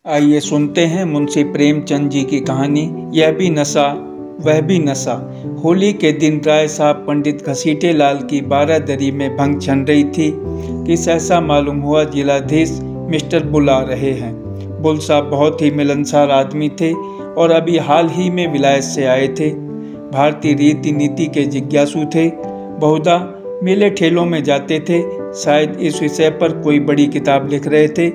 आइए सुनते हैं मुंशी प्रेमचंद जी की कहानी, यह भी नशा वह भी नशा। होली के दिन राय साहब पंडित घसीटे लाल की बारादरी में भंग छन रही थी कि सहसा मालूम हुआ जिलाधीश मिस्टर बुल आ रहे हैं। बुल साहब बहुत ही मिलनसार आदमी थे और अभी हाल ही में विलायत से आए थे। भारतीय रीति नीति के जिज्ञासु थे, बहुधा मेले ठेलों में जाते थे, शायद इस विषय पर कोई बड़ी किताब लिख रहे थे।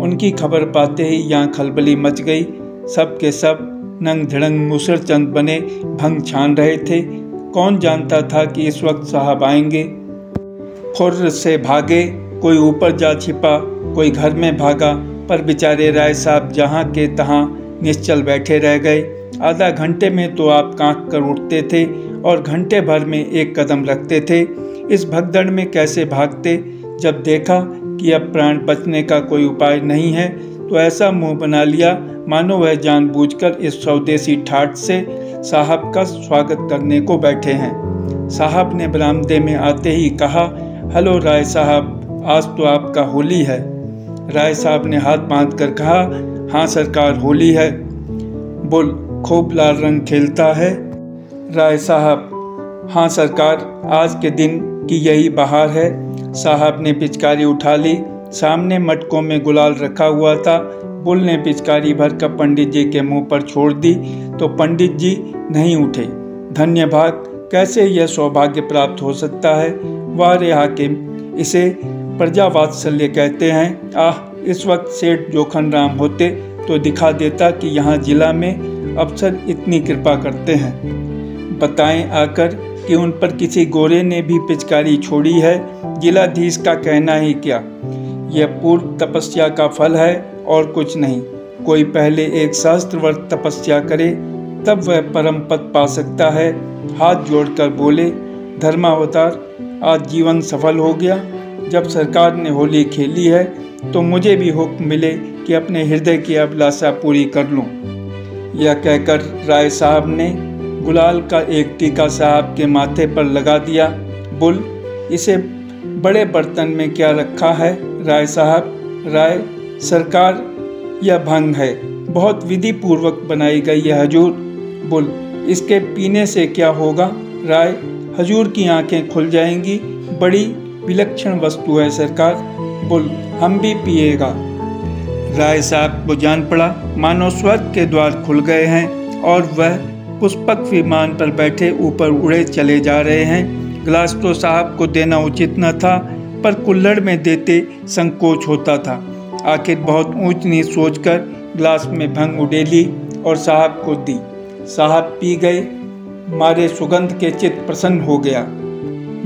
उनकी खबर पाते ही यहाँ खलबली मच गई। सब के सब नंग धड़ंग मुसरचंद बने भंग छान रहे थे। कौन जानता था कि इस वक्त साहब आएंगे। फुर्र से भागे, कोई ऊपर जा छिपा, कोई घर में भागा, पर बेचारे राय साहब जहाँ के तहाँ निश्चल बैठे रह गए। आधा घंटे में तो आप कांप कर उठते थे और घंटे भर में एक कदम रखते थे। इस भगदड़ में कैसे भागते। जब देखा कि अब प्राण बचने का कोई उपाय नहीं है तो ऐसा मुंह बना लिया मानो वह जानबूझकर इस स्वदेशी ठाठ से साहब का स्वागत करने को बैठे हैं। साहब ने बरामदे में आते ही कहा, हेलो राय साहब, आज तो आपका होली है। राय साहब ने हाथ बांध कर कहा, हाँ सरकार, होली है। बुल, खूब लाल रंग खेलता है। राय साहब, हाँ सरकार, आज के दिन की यही बहार है। साहब ने पिचकारी उठा ली। सामने मटकों में गुलाल रखा हुआ था। बुल ने पिचकारी भरकर पंडित जी के मुंह पर छोड़ दी तो पंडित जी नहीं उठे। धन्य भाग, कैसे यह सौभाग्य प्राप्त हो सकता है। वाह रे हाकिम, इसे प्रजा वात्सल्य कहते हैं। आह, इस वक्त सेठ जोखन राम होते तो दिखा देता कि यहाँ जिला में अफसर इतनी कृपा करते हैं। बताएं आकर कि उन पर किसी गोरे ने भी पिचकारी छोड़ी है। जिलाधीश का कहना ही क्या, यह पूर्व तपस्या का फल है और कुछ नहीं। कोई पहले एक सहस्त्रवर्ष तपस्या करे तब वह परम पद पा सकता है। हाथ जोड़कर बोले, धर्मावतार, आज जीवन सफल हो गया। जब सरकार ने होली खेली है तो मुझे भी हुक्म मिले कि अपने हृदय की अभिलाषा पूरी कर लूं। यह कहकर राय साहब ने गुलाल का एक टीका साहब के माथे पर लगा दिया। बुल, इसे बड़े बर्तन में क्या रखा है राय साहब। राय सरकार, यह भंग है, बहुत विधि पूर्वक बनाई गई है हजूर। बुल, इसके पीने से क्या होगा। राय, हजूर की आंखें खुल जाएंगी, बड़ी विलक्षण वस्तु है सरकार। बुल, हम भी पिएगा। राय साहब को जान पड़ा मानो स्वर्ग के द्वार खुल गए हैं और वह पुष्पक विमान पर बैठे ऊपर उड़े चले जा रहे हैं। गिलास तो साहब को देना उचित न था, पर कुल्हड़ में देते संकोच होता था। आखिर बहुत ऊंच नीच सोचकर गिलास में भंग उड़ेली और साहब को दी। साहब पी गए, मारे सुगंध के चित्त प्रसन्न हो गया।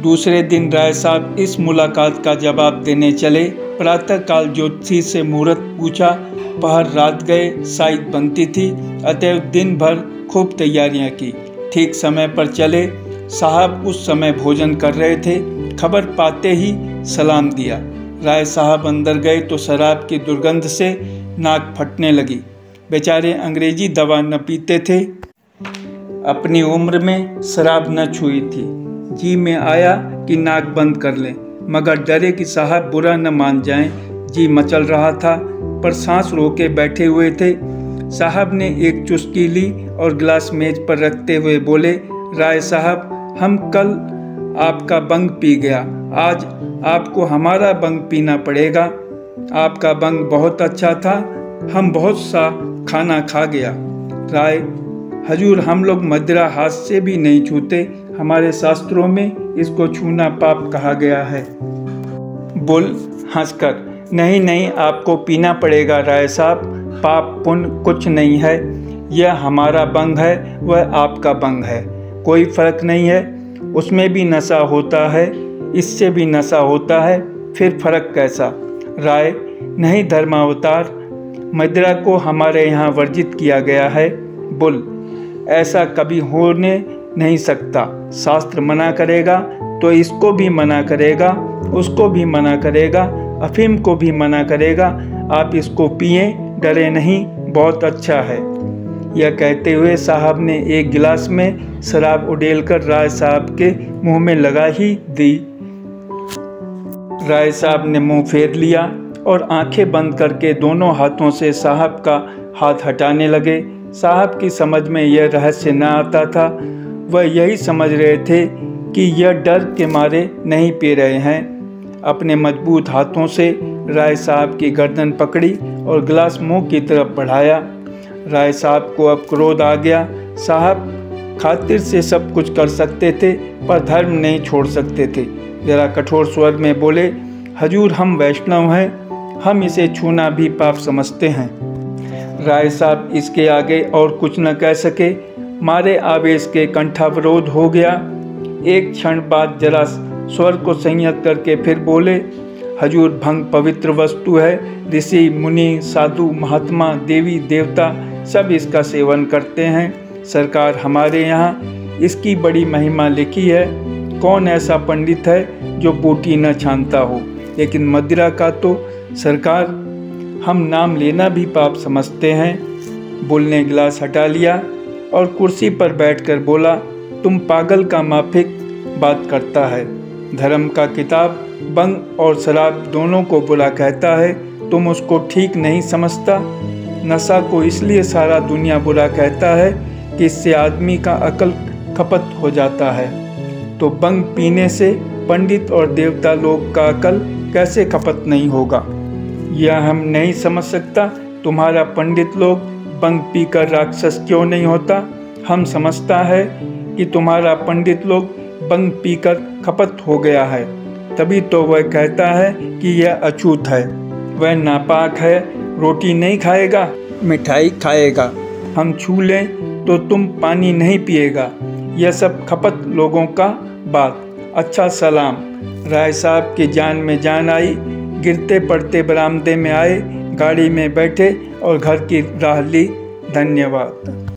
दूसरे दिन राय साहब इस मुलाकात का जवाब देने चले। प्रातःकाल ज्योतिषी से मुहूर्त पूछा, पहर रात गए, साइत बनती थी, अतएव दिन भर खूब तैयारियां की। ठीक समय पर चले। साहब उस समय भोजन कर रहे थे। खबर पाते ही सलाम दिया। राय साहब अंदर गए तो शराब की दुर्गंध से नाक फटने लगी। बेचारे अंग्रेजी दवा न पीते थे, अपनी उम्र में शराब न छुई थी। जी में आया कि नाक बंद कर लें, मगर डरे कि साहब बुरा न मान जाएं। जी मचल रहा था, पर सांस रोके बैठे हुए थे। साहब ने एक चुस्की ली और गिलास मेज पर रखते हुए बोले, राय साहब, हम कल आपका बंग पी गया, आज आपको हमारा बंग पीना पड़ेगा। आपका बंग बहुत अच्छा था, हम बहुत सा खाना खा गया। राय, हजूर, हम लोग मदिरा हाथ से भी नहीं छूते, हमारे शास्त्रों में इसको छूना पाप कहा गया है। बुल हंसकर, नहीं नहीं, आपको पीना पड़ेगा राय साहब, पाप पुण्य कुछ नहीं है। यह हमारा बंग है, वह आपका बंग है, कोई फर्क नहीं है। उसमें भी नशा होता है, इससे भी नशा होता है, फिर फर्क कैसा। राय, नहीं धर्मावतार, मदिरा को हमारे यहाँ वर्जित किया गया है। बुल, ऐसा कभी होने नहीं सकता। शास्त्र मना करेगा तो इसको भी मना करेगा, उसको भी मना करेगा, अफीम को भी मना करेगा। आप इसको पिए, डरे नहीं, बहुत अच्छा है। यह कहते हुए साहब ने एक गिलास में शराब उड़ेलकर राय साहब के मुंह में लगा ही दी। राय साहब ने मुंह फेर लिया और आंखें बंद करके दोनों हाथों से साहब का हाथ हटाने लगे। साहब की समझ में यह रहस्य न आता था। वह यही समझ रहे थे कि यह डर के मारे नहीं पी रहे हैं। अपने मजबूत हाथों से राय साहब की गर्दन पकड़ी और गिलास मुंह की तरफ बढ़ाया। राय साहब को अब क्रोध आ गया। साहब खातिर से सब कुछ कर सकते थे पर धर्म नहीं छोड़ सकते थे। जरा कठोर स्वर में बोले, हजूर हम वैष्णव हैं, हम इसे छूना भी पाप समझते हैं। राय साहब इसके आगे और कुछ न कह सके। मारे आवेश के कंठावरोध हो गया। एक क्षण बाद जरा स्वर को संयत करके फिर बोले, हजूर भंग पवित्र वस्तु है। ऋषि मुनि साधु महात्मा देवी देवता सब इसका सेवन करते हैं। सरकार हमारे यहाँ इसकी बड़ी महिमा लिखी है। कौन ऐसा पंडित है जो बूटी न छानता हो, लेकिन मदिरा का तो सरकार हम नाम लेना भी पाप समझते हैं। बुल ने गिलास हटा लिया और कुर्सी पर बैठकर बोला, तुम पागल का माफिक बात करता है। धर्म का किताब बंग और शराब दोनों को बुरा कहता है, तुम उसको ठीक नहीं समझता। नशा को इसलिए सारा दुनिया बुरा कहता है कि इससे आदमी का अकल खपत हो जाता है। तो बंग पीने से पंडित और देवता लोग का अकल कैसे खपत नहीं होगा? यह हम नहीं समझ सकता। तुम्हारा पंडित लोग बंग पीकर राक्षस क्यों नहीं होता? हम समझता है कि तुम्हारा पंडित लोग बंग पीकर खपत हो गया है, तभी तो वह कहता है कि यह अछूत है। वह नापाक है, रोटी नहीं खाएगा, मिठाई खाएगा। हम छू लें तो तुम पानी नहीं पिएगा। यह सब खपत लोगों का बात। अच्छा सलाम। राय साहब की जान में जान आई। गिरते पड़ते बरामदे में आए, गाड़ी में बैठे और घर की राह ली। धन्यवाद।